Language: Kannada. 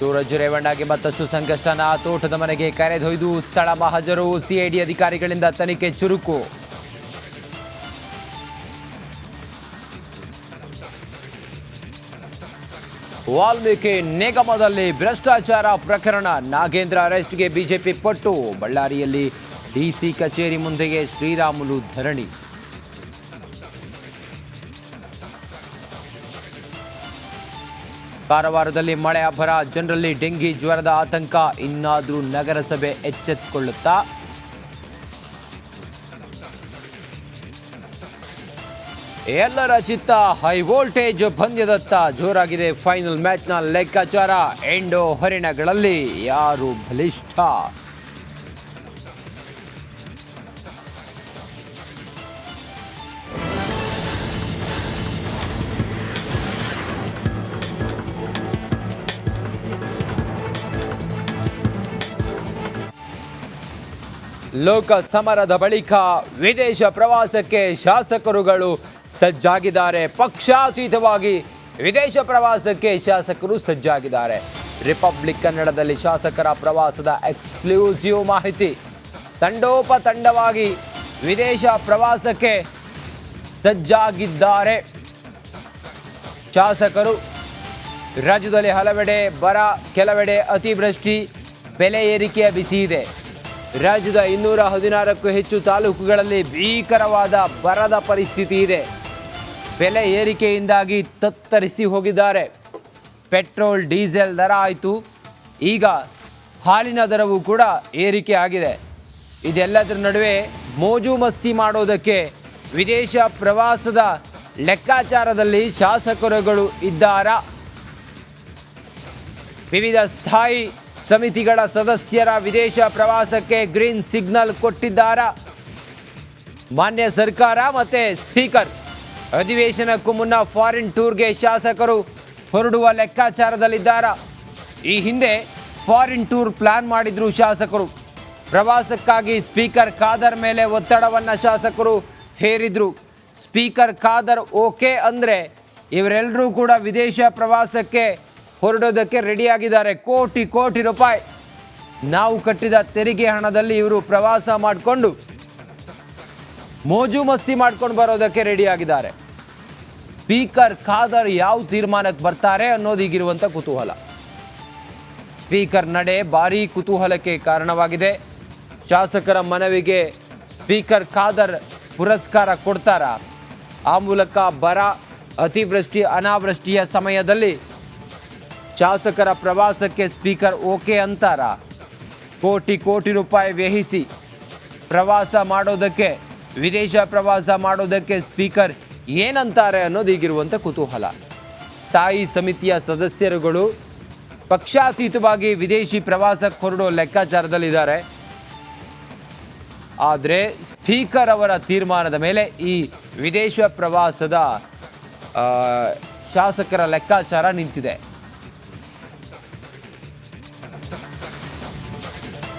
ಸೂರಜ್ ರೇವಣ್ಣಗೆ ಮತ್ತಷ್ಟು ಸಂಕಷ್ಟನ. ತೋಟದ ಮನೆಗೆ ಕರೆದೊಯ್ದು ಸ್ಥಳ ಮಹಜರು. ಸಿಐಡಿ ಅಧಿಕಾರಿಗಳಿಂದ ತನಿಖೆ ಚುರುಕು. ವಾಲ್ಮೀಕಿ ನಿಗಮದಲ್ಲಿ ಭ್ರಷ್ಟಾಚಾರ ಪ್ರಕರಣ. ನಾಗೇಂದ್ರ ಅರೆಸ್ಟ್ಗೆ ಬಿಜೆಪಿ ಪಟ್ಟು. ಬಳ್ಳಾರಿಯಲ್ಲಿ ಡಿಸಿ ಕಚೇರಿ ಮುಂದೆಗೆ ಶ್ರೀರಾಮುಲು ಧರಣಿ. ಕಾರವಾರದಲ್ಲಿ ಮಳೆ ಅಬ್ಬರ. ಜನರಲ್ಲಿ ಡೆಂಗಿ ಜ್ವರದ ಆತಂಕ. ಇನ್ನಾದರೂ ನಗರಸಭೆ ಎಚ್ಚೆತ್ತುಕೊಳ್ಳುತ್ತಾ? ಎಲ್ಲರ ಚಿತ್ತ ಹೈ ವೋಲ್ಟೇಜ್ ಪಂದ್ಯದತ್ತ. ಜೋರಾಗಿದೆ ಫೈನಲ್ ಮ್ಯಾಚ್ನ ಲೆಕ್ಕಾಚಾರ. ಎಂಡೋ ಹರಿಣಗಳಲ್ಲಿ ಯಾರು ಬಲಿಷ್ಠ? ಲೋಕ ಸಮರದ ಬಳಿಕ ವಿದೇಶ ಪ್ರವಾಸಕ್ಕೆ ಶಾಸಕರುಗಳು ಸಜ್ಜಾಗಿದ್ದಾರೆ. ಪಕ್ಷಾತೀತವಾಗಿ ವಿದೇಶ ಪ್ರವಾಸಕ್ಕೆ ಶಾಸಕರು ಸಜ್ಜಾಗಿದ್ದಾರೆ. ರಿಪಬ್ಲಿಕ್ ಕನ್ನಡದಲ್ಲಿ ಶಾಸಕರ ಪ್ರವಾಸದ ಎಕ್ಸ್ಕ್ಲೂಸಿವ್ ಮಾಹಿತಿ. ತಂಡೋಪತಂಡವಾಗಿ ವಿದೇಶ ಪ್ರವಾಸಕ್ಕೆ ಸಜ್ಜಾಗಿದ್ದಾರೆ ಶಾಸಕರು. ರಾಜ್ಯದಲ್ಲಿ ಹಲವೆಡೆ ಬರ, ಕೆಲವೆಡೆ ಅತಿವೃಷ್ಟಿ, ಬೆಲೆ ಏರಿಕೆಯ ಬಿಸಿ ಇದೆ. ರಾಜ್ಯದ 216ಕ್ಕೂ ಹೆಚ್ಚು ತಾಲೂಕುಗಳಲ್ಲಿ ಭೀಕರವಾದ ಬರದ ಪರಿಸ್ಥಿತಿ ಇದೆ. ಬೆಲೆ ಏರಿಕೆಯಿಂದಾಗಿ ತತ್ತರಿಸಿ ಹೋಗಿದ್ದಾರೆ. ಪೆಟ್ರೋಲ್, ಡೀಸೆಲ್ ದರ ಆಯಿತು, ಈಗ ಹಾಲಿನ ದರವೂ ಕೂಡ ಏರಿಕೆ ಆಗಿದೆ. ಇದೆಲ್ಲದರ ನಡುವೆ ಮೋಜು ಮಸ್ತಿ ಮಾಡೋದಕ್ಕೆ ವಿದೇಶ ಪ್ರವಾಸದ ಲೆಕ್ಕಾಚಾರದಲ್ಲಿ ಶಾಸಕರುಗಳು ಇದ್ದಾರಾ? ವಿವಿಧ ಸ್ಥಾಯಿ ಸಮಿತಿಗಳ ಸದಸ್ಯರ ವಿದೇಶ ಪ್ರವಾಸಕ್ಕೆ ಗ್ರೀನ್ ಸಿಗ್ನಲ್ ಕೊಟ್ಟಿದ್ದಾರಾ? ಮಾನ್ಯ ಸರ್ಕಾರ ಮತ್ತು ಸ್ಪೀಕರ್ ಅಧಿವೇಶನಕ್ಕೂ ಮುನ್ನ ಫಾರಿನ್ ಟೂರ್ಗೆ ಶಾಸಕರು ಹೊರಡುವ ಲೆಕ್ಕಾಚಾರದಲ್ಲಿದ್ದಾರಾ? ಈ ಹಿಂದೆ ಫಾರಿನ್ ಟೂರ್ ಪ್ಲಾನ್ ಮಾಡಿದ್ರು ಶಾಸಕರು. ಪ್ರವಾಸಕ್ಕಾಗಿ ಸ್ಪೀಕರ್ ಖಾದರ್ ಮೇಲೆ ಒತ್ತಡವನ್ನು ಶಾಸಕರು ಹೇರಿದ್ರು. ಸ್ಪೀಕರ್ ಖಾದರ್ ಓಕೆ ಅಂದರೆ ಇವರೆಲ್ಲರೂ ಕೂಡ ವಿದೇಶ ಪ್ರವಾಸಕ್ಕೆ ಹೊರಡೋದಕ್ಕೆ ರೆಡಿಯಾಗಿದ್ದಾರೆ. ಕೋಟಿ ಕೋಟಿ ರೂಪಾಯಿ ನಾವು ಕಟ್ಟಿದ ತೆರಿಗೆ ಹಣದಲ್ಲಿ ಇವರು ಪ್ರವಾಸ ಮಾಡಿಕೊಂಡು ಮೋಜು ಮಸ್ತಿ ಮಾಡ್ಕೊಂಡು ಬರೋದಕ್ಕೆ ರೆಡಿಯಾಗಿದ್ದಾರೆ. ಸ್ಪೀಕರ್ ಖಾದರ್ ಯಾವ ತೀರ್ಮಾನಕ್ಕೆ ಬರ್ತಾರೆ ಅನ್ನೋದು ಈಗಿರುವಂಥ ಕುತೂಹಲ. ಸ್ಪೀಕರ್ ನಡೆ ಭಾರೀ ಕುತೂಹಲಕ್ಕೆ ಕಾರಣವಾಗಿದೆ. ಶಾಸಕರ ಮನವಿಗೆ ಸ್ಪೀಕರ್ ಖಾದರ್ ಪುರಸ್ಕಾರ ಕೊಡ್ತಾರಾ? ಆ ಮೂಲಕ ಬರ, ಅತಿವೃಷ್ಟಿ, ಅನಾವೃಷ್ಟಿಯ ಸಮಯದಲ್ಲಿ ಶಾಸಕರ ಪ್ರವಾಸಕ್ಕೆ ಸ್ಪೀಕರ್ ಓಕೆ ಅಂತಾರಾ? ಕೋಟಿ ಕೋಟಿ ರೂಪಾಯಿ ವ್ಯಯಿಸಿ ಪ್ರವಾಸ ಮಾಡೋದಕ್ಕೆ, ವಿದೇಶ ಪ್ರವಾಸ ಮಾಡೋದಕ್ಕೆ ಸ್ಪೀಕರ್ ಏನಂತಾರೆ ಅನ್ನೋದು ಈಗಿರುವಂಥ ಕುತೂಹಲ. ಸ್ಥಾಯಿ ಸಮಿತಿಯ ಸದಸ್ಯರುಗಳು ಪಕ್ಷಾತೀತವಾಗಿ ವಿದೇಶಿ ಪ್ರವಾಸಕ್ಕೆ ಹೊರಡೋ ಲೆಕ್ಕಾಚಾರದಲ್ಲಿದ್ದಾರೆ. ಆದರೆ ಸ್ಪೀಕರ್ ಅವರ ತೀರ್ಮಾನದ ಮೇಲೆ ಈ ವಿದೇಶ ಪ್ರವಾಸದ ಶಾಸಕರ ಲೆಕ್ಕಾಚಾರ ನಿಂತಿದೆ.